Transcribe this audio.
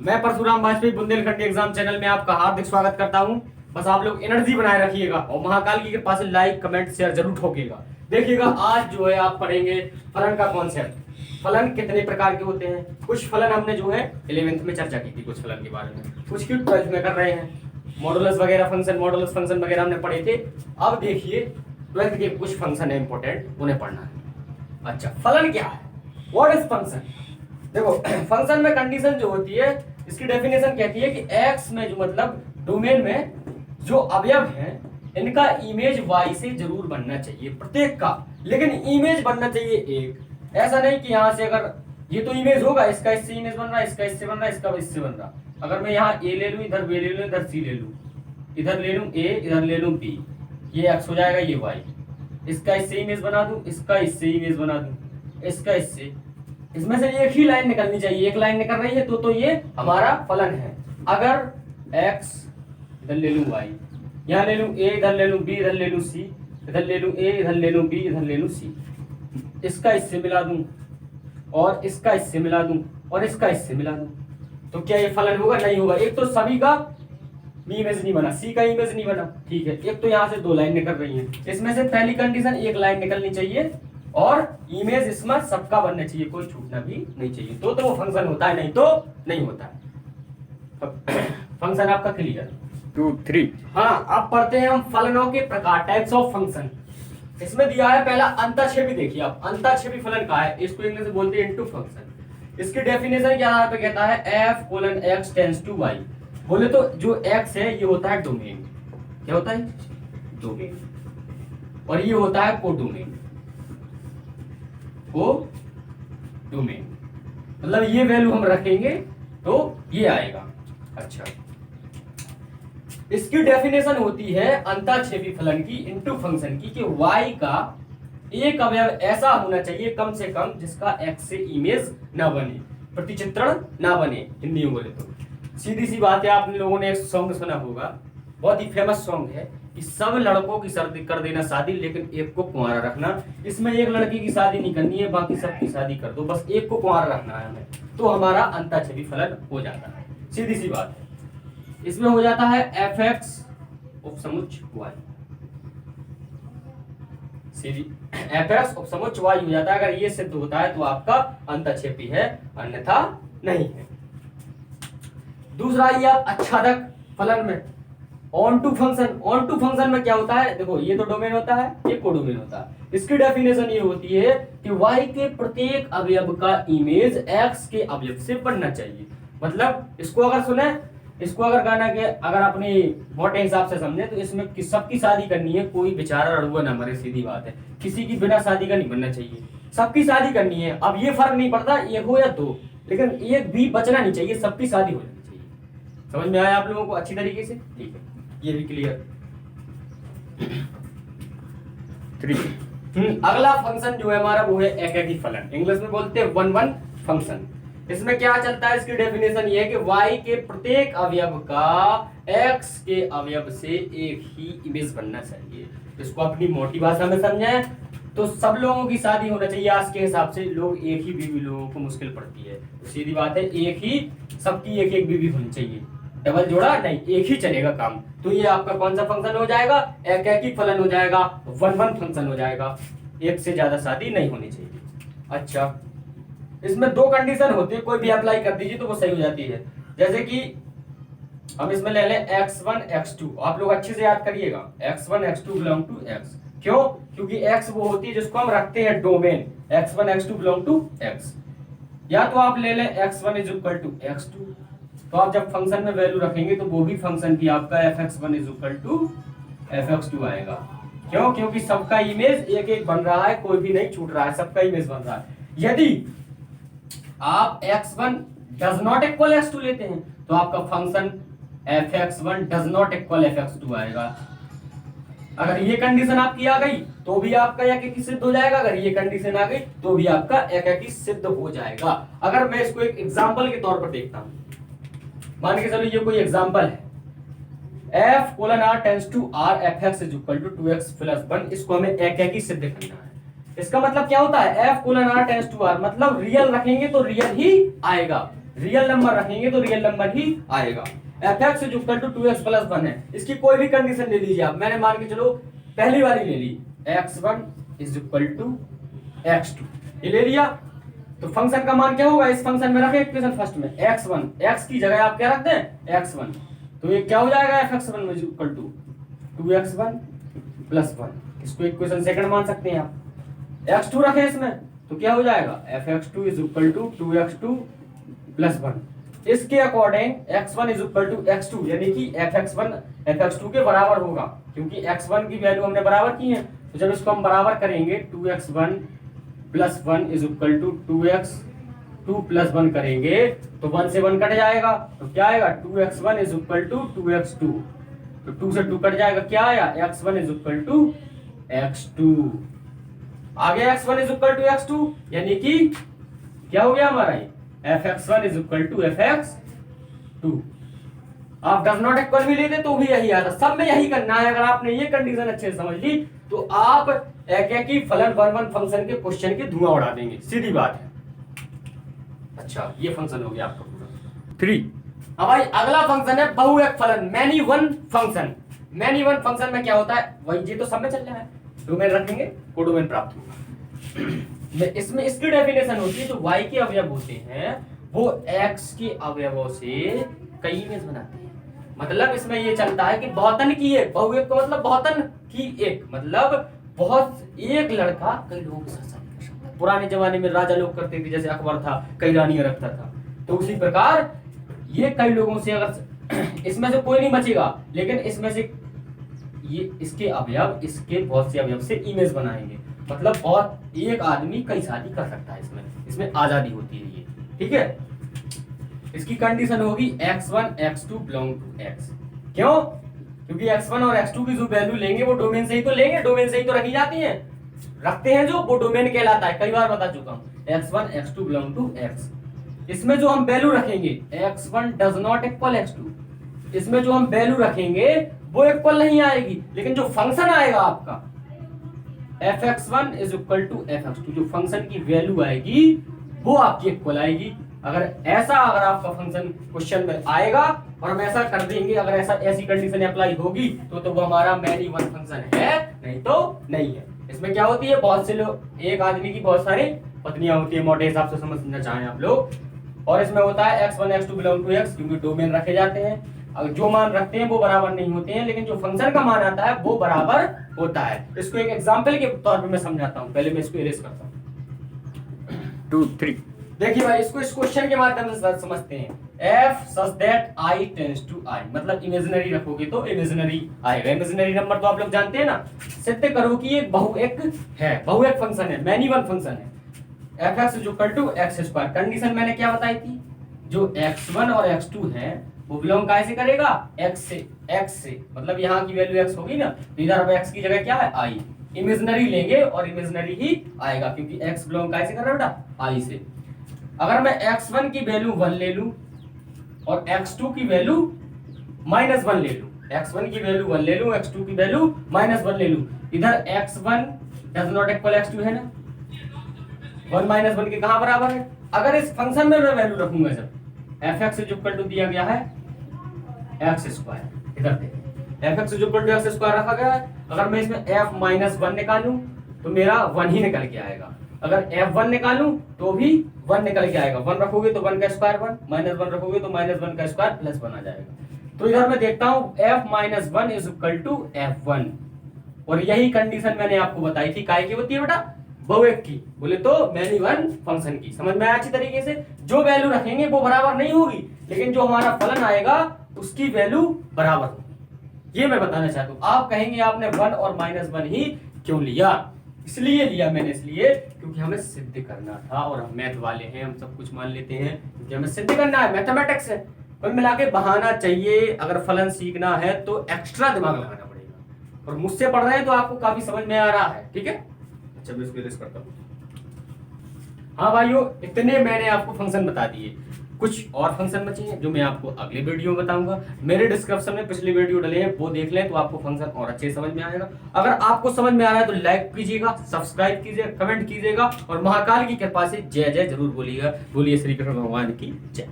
मैं Parshuram Vajpayee Bundelkhandi exam channel में आपका हार्दिक स्वागत करता हूं। बस आप लोग एनर्जी बनाए रखिएगा और महाकाल की कृपा से लाइक कमेंट शेयर जरूर ठोकिएगा। देखिएगा आज जो है आप पढ़ेंगे फलन का कॉन्सेप्ट। फलन कितने प्रकार के होते हैं, कुछ फलन हमने जो है 11th में चर्चा की थी, कुछ फलन के बारे में, कुछ की 12th में कर रहे हैं। मॉडुलस वगैरह फंक्शन, मॉडुलस फंक्शन वगैरह हमने पढ़े थे। अब देखिए 12th के कुछ फंक्शन है इंपॉर्टेंट, उन्हें पढ़ना है। अच्छा, फलन क्या है, व्हाट इज फंक्शन। देखो फंक्शन में कंडीशन जो होती है, इसकी डेफिनेशन कहती है कि x में जो मतलब डोमेन में जो अवयव हैं इनका इमेज y से जरूर बनना चाहिए, प्रत्येक का, लेकिन इमेज बनना चाहिए एक। ऐसा नहीं कि यहाँ से अगर ये तो इमेज होगा, इसका इससे इमेज बन रहा है, इसका इससे बन रहा है, इसका इससे बन रहा। अगर मैं यहाँ a ले लूँ, इधर b ले लूँ, इधर c ले लूँ, इधर ले लूँ a, इधर ले लूँ b, ये x हो जाएगा, ये y। इसका इससे इमेज बना दूं, इसका इससे इमेज बना दूं, इसका इससे, इसमें से एक ही लाइन निकलनी चाहिए। एक लाइन निकल रही है तो ये हमारा फलन है। अगर x इधर ले लूं y, यहाँ ले लूं a, इधर ले लूं b, इधर ले लूं c, इधर ले लूं a, इधर ले लूं b, इधर ले लूं c, इसका इससे मिला दूं और इसका इससे मिला दूं और इसका इससे मिला दूं, तो क्या ये फलन होगा? नहीं होगा। एक तो सभी का इमेज नहीं बना, सी का इमेज नहीं बना, ठीक है। एक तो यहाँ से दो लाइन निकल रही है, इसमें से पहली कंडीशन एक लाइन निकलनी चाहिए और इमेज इसमें सबका बनना चाहिए, कोई छूटना भी नहीं चाहिए, तो वो फंक्शन होता है, नहीं तो नहीं होता है। फंक्शन आपका क्लियर? 2 3। हाँ, अब पढ़ते हैं हम फलनों के प्रकार, टाइप्स ऑफ फंक्शन। इसमें दिया है पहला अंतःक्षेपी। देखिए आप, अंतःक्षेपी फलन का है, इसको इंग्लिश में बोलते हैं इनटू फंक्शन। इसकी डेफिनेशन के आधार पर कहता है f(x टेंड्स टू y)। बोले तो जो x है ये होता है डोमेन, क्या होता है? डोमेन। और ये होता है कोडोमेन। को डोमेन मतलब ये वैल्यू हम रखेंगे तो ये आएगा। अच्छा, इसकी डेफिनेशन होती है अंतःक्षेपी फलन की इनटू फंक्शन की कि y का एक अवयव ऐसा होना चाहिए कम से कम जिसका x से इमेज ना बने, प्रतिचित्रण ना बने, हिंदी में बोले तो। सीधी सी बात है, आप लोगों ने एक सॉन्ग सुना होगा, बहुत ही फेमस सॉन्ग है कि सब लड़कों की सर्दी कर देना शादी लेकिन एक को कुंवारा रखना। इसमें एक लड़की की शादी नहीं करनी है, बाकी सबकी शादी कर दो, बस एक को कुंवारा रखना है हमें, तो हमारा अंतःक्षेपी फलन हो जाता है। सीधी सी बात है। इसमें हो जाता है f(x) उपसमुच्च y, सीधी f(x) उपसमुच्च y हो जाता है। अगर ये सिद्ध होता है तो आपका अंतःक्षेपी है, अन्यथा नहीं है। दूसरा ये आप आच्छादक फलन में onto function. Onto function में क्या होता है? देखो ये तो डोमेन होता है, ये कोडोमेन होता है। इसकी डेफिनेशन ये होती है कि y के प्रत्येक अवयव का इमेज x के अवयव से बनना चाहिए। मतलब इसको अगर सुने, इसको अगर गाना के अगर अपने मोटे हिसाब से समझे तो इसमें सबकी शादी करनी है, कोई बेचारा रड़ुआ ना मरे, सीधी बात है। किसी की बिना शादी का नहीं बनना चाहिए, सबकी शादी करनी है। अब ये फर्क नहीं पड़ता एक हो या दो, लेकिन एक भी बचना नहीं चाहिए, सबकी शादी हो जानी चाहिए। समझ में आया आप लोगों को अच्छी तरीके से? ठीक है, ये भी क्लियर। 3। अगला फंक्शन जो है हमारा वो है एकाकी फलन, इंग्लिश में बोलते हैं वन वन फंक्शन। इसमें क्या चलता है? इसकी डेफिनेशन ये है कि y के प्रत्येक अवयव का x के अवयव से एक ही इमेज बनना चाहिए। इसको अपनी मोटी भाषा में समझें तो सब लोगों की शादी होना चाहिए। आज के हिसाब से लोग एक ही बीवी लोगों को मुश्किल पड़ती है, तो सीधी बात है एक ही, सबकी एक एक बीवी होनी चाहिए, डबल जोड़ा नहीं, एक ही चलेगा काम। तो ये आपका कौन सा फंक्शन हो जाएगा? एकाकी फलन हो जाएगा, वन वन फंक्शन हो जाएगा, एक से ज्यादा शादी नहीं होनी चाहिए। अच्छा, इसमें दो कंडीशन होती है, कोई भी अप्लाई कर दीजिए तो वो सही हो जाती है। जैसे कि हम इसमें ले लें x1 x2, आप लोग अच्छे से याद करिएगा, x1 x2 belong to x। क्यों? क्योंकि x वो होती है जिसको हम रखते हैं domain, x1 x2 belong to x। या तो आप ले लें x1 is equal to x2, तो आप जब फंक्शन में वैल्यू रखेंगे तो वो भी फंक्शन की आपका fx1 is equal to fx2 आएगा। क्यों? क्योंकि सबका इमेज एक एक बन रहा है, कोई भी नहीं छूट रहा है, सबका इमेज बन रहा है। यदि आप x1 does not equal x2 लेते हैं तो आपका function fx1 does not equal fx2 आएगा। अगर ये कंडीशन आपकी आ गई तो भी आपका एकाकी सिद्ध हो जाएगा, अगर ये कंडीशन आ गई तो भी आपका एकाकी सिद्ध हो जाएगा। अगर मैं इसको एक एग्जांपल के तौर पर देखता हूं, मान के चलो ये कोई एग्जांपल है, f(r) tends to r f(x) is equal to 2x + 1, इसको हमें एकाकी सिद्ध करना है। इसका मतलब क्या होता है? f(r) टेंड्स टू r मतलब रियल रखेंगे तो रियल ही आएगा, रियल नंबर रखेंगे तो रियल नंबर ही आएगा। fx is equal to 2x plus 1 है, इसकी कोई भी कंडीशन ले लीजिए आप। मैंने मान के चलो पहली वाली ले ली, x1 is equal to x2, ये ले लिया। तो फंक्शन का मान क्या होगा, इस फंक्शन में रखें इक्वेशन फर्स्ट में x1, x की जगह आप क्या रख दें x1, तो ये क्या हो जाएगा fx1 is equal to 2x1 plus 1, इसको इक्वेशन सेकंड मान सकते हैं आप। x2 रखें इसमें तो क्या हो जाएगा fx2 is equal to 2x2 plus 1। इसके according x1 is equal to x2, यानी कि fx1 fx2 के बराबर होगा, क्योंकि x1 की वैल्यू हमने बराबर की है। तो जब इसको हम बराबर करेंगे 2x1 plus 1 is equal to 2x2 plus 1 करेंगे तो 1 से 1 कट जाएगा, तो क्या आएगा 2x1 is equal to 2x2, तो 2 से 2 कट जाएगा, क्या आया x1 is equal to x2। आ गया x1 is equal to x2, यानी कि क्या हो गया हमारा ये fx1 is equal to fx2। आप डज नॉट इक्वल भी लेते तो भी यही आता, सब में यही करना है। अगर आपने ये कंडीशन अच्छे से समझ ली तो आप एक एक ही फलन वन वन फंक्शन के क्वेश्चन के धुआं उड़ा देंगे, सीधी बात है। अच्छा, ये फंक्शन हो गया आपका पूरा 3। अब भाई अगला फंक्शन है बहुएक फलन, many one function. Many one function में क्या होता है, वही ये तो सब में चल रहा है, डोमेन रखेंगे कोडोमेन प्राप्त होगा। इसमें इसकी डेफिनेशन होती है, जो y के अवयव होते हैं वो x के अवयवों से कई इमेज बनाते हैं। मतलब इसमें ये चलता है कि बहुतन की एक, बहुएक का मतलब बहुतन की एक, मतलब बहुत एक लड़का कई लोगों के साथ शादी कर सकता है। पुराने जमाने में राजा लोग करते थे, जैसे अकबर था कई रानियां रखता था, तो उसी प्रकार ये कई लोगों से, अगर इसमें से कोई नहीं बचेगा, लेकिन इसमें से ये इसके अवयव, इसके बहुत से अवयव से इमेज बनाएंगे। मतलब बहुत एक आदमी कई शादी कर सकता है, इसमें आजादी होती है ये, ठीक है। इसकी कंडीशन होगी x1 x2 belong to x। क्यों? क्योंकि x1 और x2 की जो वैल्यू लेंगे वो डोमेन से ही तो लेंगे, डोमेन से ही तो रखी जाती है, रखते हैं जो, वो डोमेन कहलाता है, कई बार बता चुका हूं। x1 x2 belong to x। इसमें जो हम वैल्यू रखेंगे x1 does not equal x2, इसमें जो हम वैल्यू रखेंगे वो इक्वल नहीं आएगी, लेकिन जो फंक्शन आएगा आपका fx1 is equal to fx2, जो फंक्शन की वैल्यू आएगी वो आपकी इक्वल आएगी। अगर आपका फंक्शन क्वेश्चन में आएगा और हम ऐसा कर देंगे, अगर ऐसी कंडीशन अप्लाई होगी तो वो हमारा मैनी वन फंक्शन है, नहीं तो नहीं है। इसमें क्या होती है, बहुत से लोग, एक आदमी की बहुत सारी पत्नियां होती है, मोटे हिसाब से समझना चाहें आप लोग। और इसमें होता है x1 x2 belong to x, क्योंकि डोमेन रखे जाते हैं। अगर जो मान रखते हैं वो बराबर नहीं होते हैं, लेकिन जो फंक्शन का मान आता है वो बराबर होता है। इसको एक एग्जांपल के तौर पे मैं समझाता हूं, पहले मैं इसको इरेज करता हूं। 2 3 देखिए भाई, इसको इस क्वेश्चन के माध्यम से समझते हैं। f such that i tends to i, मतलब इमेजिनरी रखोगे तो इमेजिनरी आएगा। इमेजिनरी नंबर तो आप लोग जानते हैं ना। सिद्ध करो कि ये बहुएक है, बहुएक फंक्शन है, मैनी वन फंक्शन है। fx is equal to x square. Condition मैंने क्या बताई थी, जो x1 और x2 है वो बिलोंग कैसे करेगा, x से, मतलब यहाँ की वैल्यू x होगी ना, तो इधर अब x की जगह क्या है i। इमेजिनरी लेंगे और इमेजिनरी ही आएगा, क्योंकि x बिलोंग कैसे कर रहा है बेटा, i से। अगर मैं x1 की वैल्यू 1 ले लूं और x2 की वैल्यू -1 ले लूं, x1 की वैल्यू 1 ले लूं, x2 की वैल्यू -1 ले लूं, इधर x1 does not equal x2 है ना, 1 -1 के कहां बराबर है। अगर इस फंक्शन में मैं वैल्यू रखूंगा, जब fx इज इक्वल टू दिया गया है x स्क्वायर, इधर देखिए fx is equal to x square रखा गया है। अगर मैं इसमें f -1 निकालूं तो मेरा 1 ही निकल के आएगा, अगर f1 निकालूं तो भी 1 निकल के आएगा। 1 रखोगे तो 1 का स्क्वायर 1, -1 रखोगे तो -1 का स्क्वायर प्लस 1 आ जाएगा। तो इधर मैं देखता हूं f -1 is equal to f1, और यही कंडीशन मैंने आपको बताई थी, काय की होती है बेटा, बहुएक की, बोले तो मैनी वन फंक्शन की। समझ में आया अच्छी तरीके से। जो वैल्यू रखेंगे वो बराबर नहीं होगी, लेकिन जो हमारा फलन आएगा उसकी वैल्यू बराबर होगी, ये मैं बताना चाहता हूं। आप कहेंगे आपने 1 और -1 ही क्यों लिया, इसलिए लिया मैंने, इसलिए क्योंकि हमें सिद्ध करना था, और हम मैथ वाले हैं, हम सब कुछ मान लेते हैं, क्योंकि हमें सिद्ध करना है, मैथमेटिक्स है। कुल मिला के बहाना चाहिए, अगर फलन सीखना है तो एक्स्ट्रा दिमाग लगाना पड़ेगा, और मुझसे पढ़ रहे हैं तो आपको काफी समझ में आ रहा है, ठीक है। अच्छा, मैं इसको इरेज करता हूं। हाँ भाइयों, इतने मैंने आपको फंक्शन बता दिए, कुछ और फंक्शन बचे हैं जो मैं आपको अगले वीडियो में बताऊंगा। मेरे डिस्क्रिप्शन में पिछले वीडियो डले हैं, वो देख लें तो आपको फंक्शन और अच्छे समझ में आएगा। अगर आपको समझ में आ रहा है तो लाइक कीजिएगा, सब्सक्राइब कीजिएगा, कमेंट कीजिएगा, और महाकाल की कृपा से जय जय जरूर बोलिएगा। बोलिए श्री कृष्ण भगवान की जय।